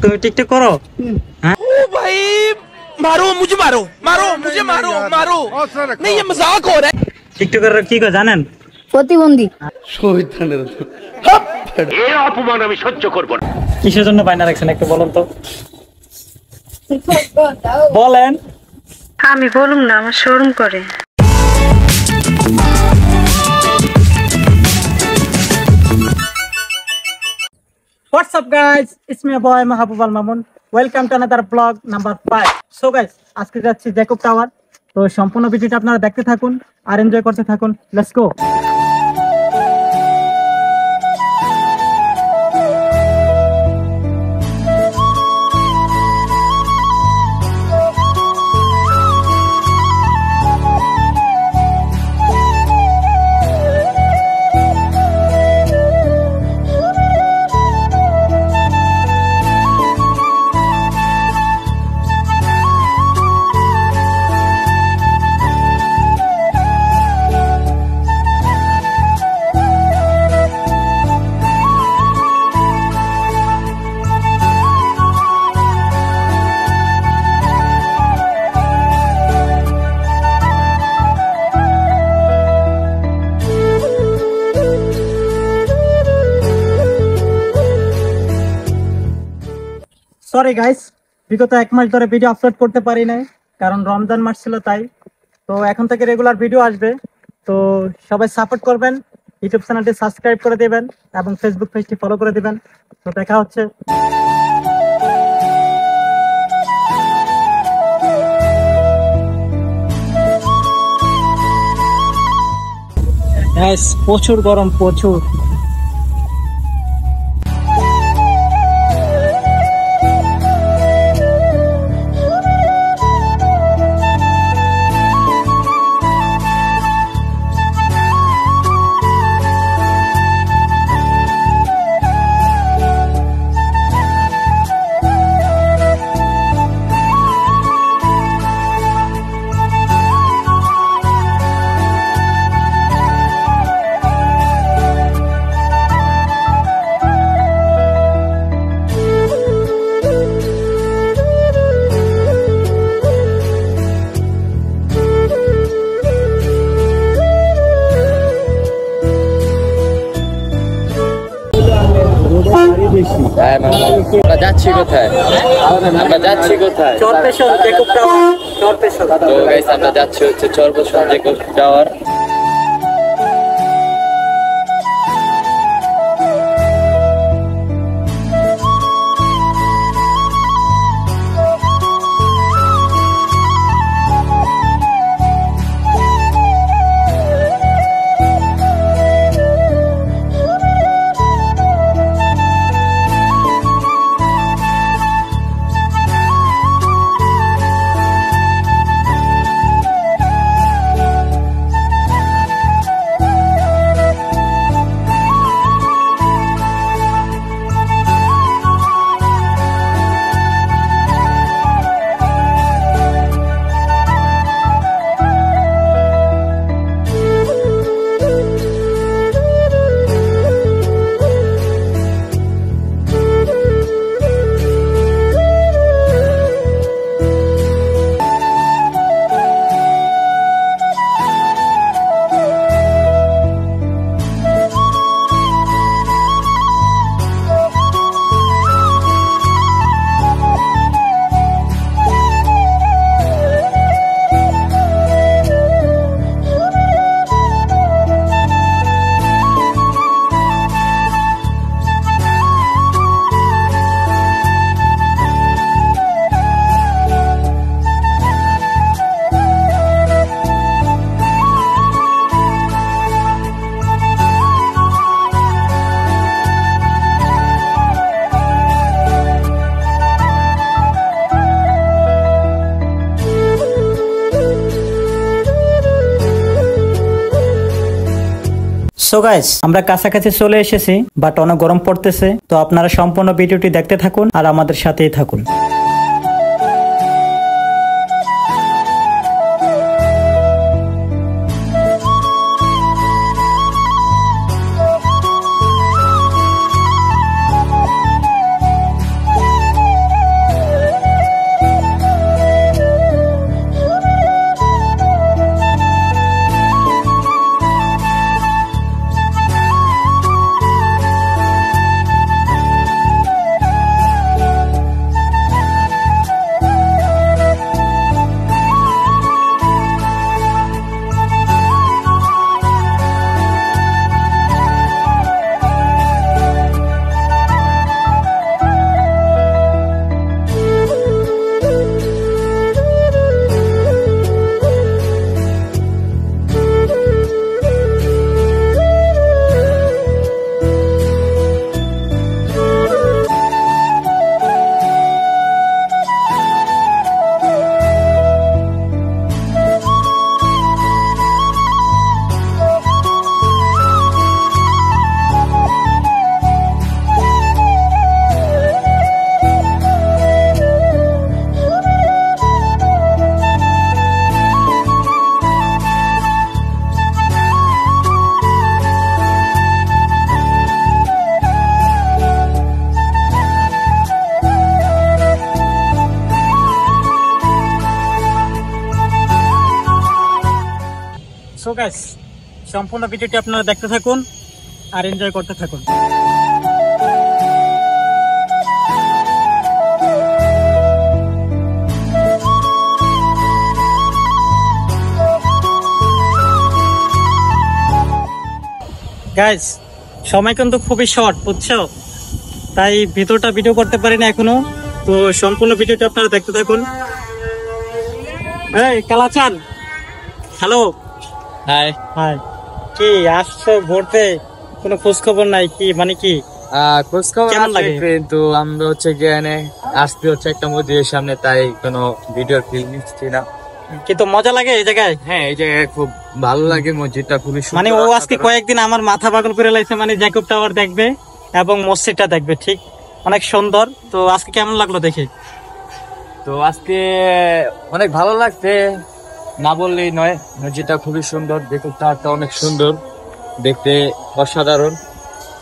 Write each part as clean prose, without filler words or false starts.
তুমি টিকটক করো? হ্যাঁ ओ भाई मारो मुझे मारो मारो मुझे मारो मारो नहीं ये मजाक हो रहा है। টিকটকের কি কয় জানেন? প্রতিবন্ধী। এই অপমান আমি সহ্য করব না। কিসের জন্য বায়না রাখছেন একটু বলুন তো। বলেন। আমি বলুম না, আমার শরম করে। What's up guys, it's me boy Mahabub Al Mamun. Welcome to another vlog number 5. So guys, আজকে যাচ্ছি জ্যাকব টাওয়ার। তো সম্পূর্ণ ভিডিওটা আপনারা দেখতে থাকুন আর এনজয় করতে থাকুন। Let's go. সরি গাইস, বিগত 1 মাস ধরে ভিডিও আপলোড করতে পারি নাই, কারণ রমজান মাস ছিল তাই। তো এখন থেকে রেগুলার ভিডিও আসবে, তো সবাই সাপোর্ট করবেন, ইউটিউব চ্যানেলটি সাবস্ক্রাইব করে দিবেন এবং ফেসবুক পেজটি ফলো করে দিবেন। তো দেখা হচ্ছে। প্রচুর গরম, প্রচুর। আমরা যাচ্ছি কোথায়? আমরা যাচ্ছি কোথায়? চরপেশন জ্যাকব টাওয়ার, চরপেশন। তো গাইস আমরা যাচ্ছি হচ্ছে চরপেশন জ্যাকব টাওয়ার। সো গাইস, আমরা কাছাকাছি চলে এসেছি, বাট অনেক গরম পড়তেছে। তো আপনারা সম্পূর্ণ ভিডিওটি দেখতে থাকুন আর আমাদের সাথেই থাকুন। গাইস সম্পূর্ণ ভিডিওটি আপনারা দেখতে থাকুন আর এনজয় করতে থাকুন। গাইস সময় কিন্তু খুবই শর্ট বুঝছো, তাই ভিতরটা ভিডিও করতে পারি না এখনো, তো সম্পূর্ণ ভিডিওটা আপনারা দেখতে থাকুন। এই কালাচান, হ্যালো। হাই। হাই, কি আসছো ঘুরতে, কোনো খোঁজ খবর নাই কি, মানে কি খোঁজ খবর কেমন লাগে? কিন্তু আমরা হচ্ছে গিয়ে আসতে হচ্ছে একটা মসজিদের সামনে, তাই কোনো ভিডিও ফিল নিচ্ছি না। কিন্তু মজা লাগে এই জায়গায়? হ্যাঁ, এই জায়গায় খুব ভালো লাগে, মসজিদটা খুবই সুন্দর। মানে ও আজকে কয়েকদিন আমার মাথা পাগল করে লাইছে, মানে জ্যাকব টাওয়ার দেখবে এবং মসজিদটা দেখবে, ঠিক অনেক সুন্দর। তো আজকে কেমন লাগলো দেখে? তো আজকে অনেক ভালো লাগছে, না বললেই নয়। মসজিদটা খুবই সুন্দর, দেখতে টাওয়ারটা অনেক সুন্দর, দেখতে অসাধারণ।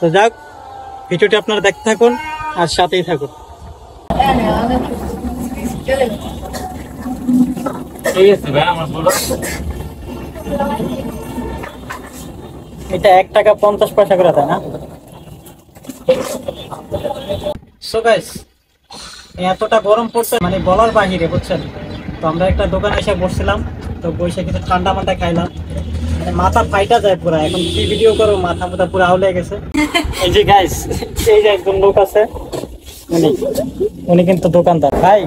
তো যাক, ভিডিওটি আপনারা দেখতে থাকুন আর সাথেই থাকুন। এটা 1 টাকা 50 পয়সা করে দেয় না? সো গাইস, এতটা গরম পড়ছে মানে বলার বাহিরে বুঝছেন। তো আমরা একটা দোকানে এসে বসছিলাম, তো বসে কিছু ঠান্ডা মান্ডা খাইলাম, মানে মাথা ফাইটা যায় পুরো। এখন কি ভিডিও করো, মাথা মাথা পুরো আউলে গেছে। এই যে গাইস, এই যে একজন লোক আছে, উনি কিন্তু দোকানদার। ভাই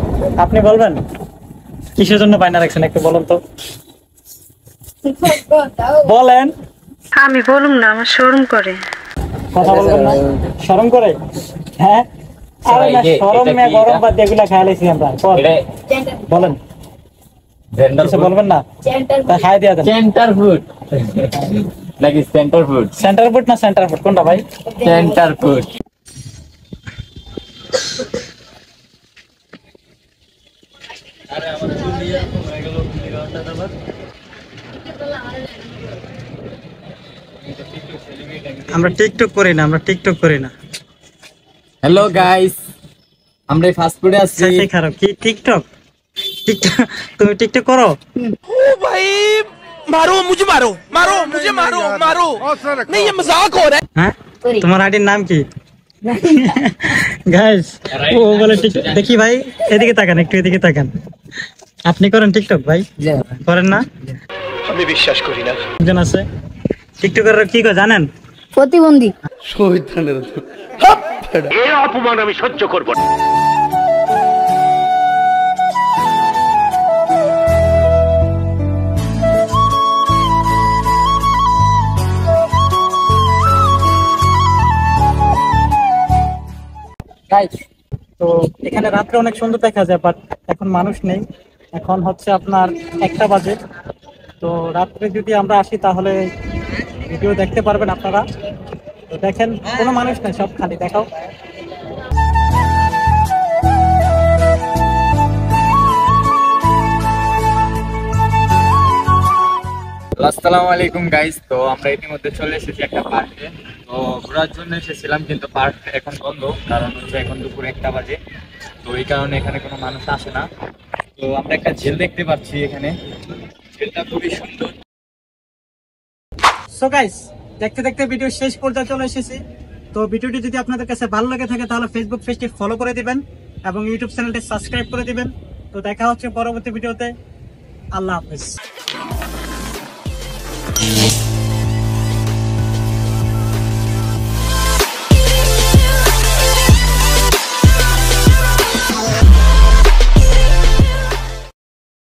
আপনি বলবেন কিসের জন্য বায়না রাখছেন, একটু বলুন তো, বলেন। আমি বলুম না, আমার শোরুম করে। কথা বলবেন না, শরম করে? হ্যাঁ, আরে না, শরম মে গরম বাদ এগুলা খাইলেছি আমরা। বলেন, কিছু বলবেন না? তা খাই দিয়া দেন। সেন্টার ফুড নাকি সেন্টার ফুড? সেন্টার ফুড না সেন্টার ফুড কোনটা ভাই? Centre food. আমরা টিকটক করি না, আমরা টিকটক করি না। হ্যালো গাইস, আমরা ফাস্ট ফুডে আছি। সেই খারাপ কি টিকটক? টিকটক তুমি টিকটক করো? ओ भाई मारो मुझे, मारो मारो मुझे, मारो मारो। नहीं ये मजाक हो रहा है। হ্যাঁ, তোমার আইডির নাম কি? গাইস ও বলে টিকটক। দেখি ভাই, এদিকে তাকান, একটু এদিকে তাকান। আপনি করেন টিকটক ভাই? করেন না? আমি বিশ্বাস করি না। একজন আছে টিকটকাররা কি করে জানেন? প্রতিবন্ধী। এই অপমান আমি সহ্য করব না। গাইস তো এখানে রাত্রে অনেক সুন্দর দেখা যায়, বাট এখন মানুষ নেই। এখন হচ্ছে আপনার 1টা বাজে। তো রাত্রে যদি আমরা আসি তাহলে ভিডিও দেখতে পারবেন আপনারা। তো দেখেন, কোনো মানুষ নেই, সব খালি। দেখাও। আসসালামু আলাইকুম গাইস। তো আমরা ইতিমধ্যে চলে এসেছি একটা পার্কে। তো ঘোরার জন্য এসেছিলাম, কিন্তু পার্ক এখন বন্ধ, কারণ হচ্ছে এখন দুপুর 1টা বাজে। তো এই কারণে এখানে কোনো মানুষ আসে না। তো আমরা একটা ঝিল দেখতে পাচ্ছি এখানে, ঝিলটা খুবই সুন্দর। সো গাইস, দেখতে দেখতে ভিডিও শেষ পর্যায়ে চলে এসেছি। তো ভিডিওটি যদি আপনাদের কাছে ভালো লাগে থাকে তাহলে ফেসবুক পেজটি ফলো করে দিবেন এবং ইউটিউব চ্যানেলটি সাবস্ক্রাইব করে দিবেন। তো দেখা হচ্ছে পরবর্তী ভিডিওতে। আল্লাহ হাফেজ।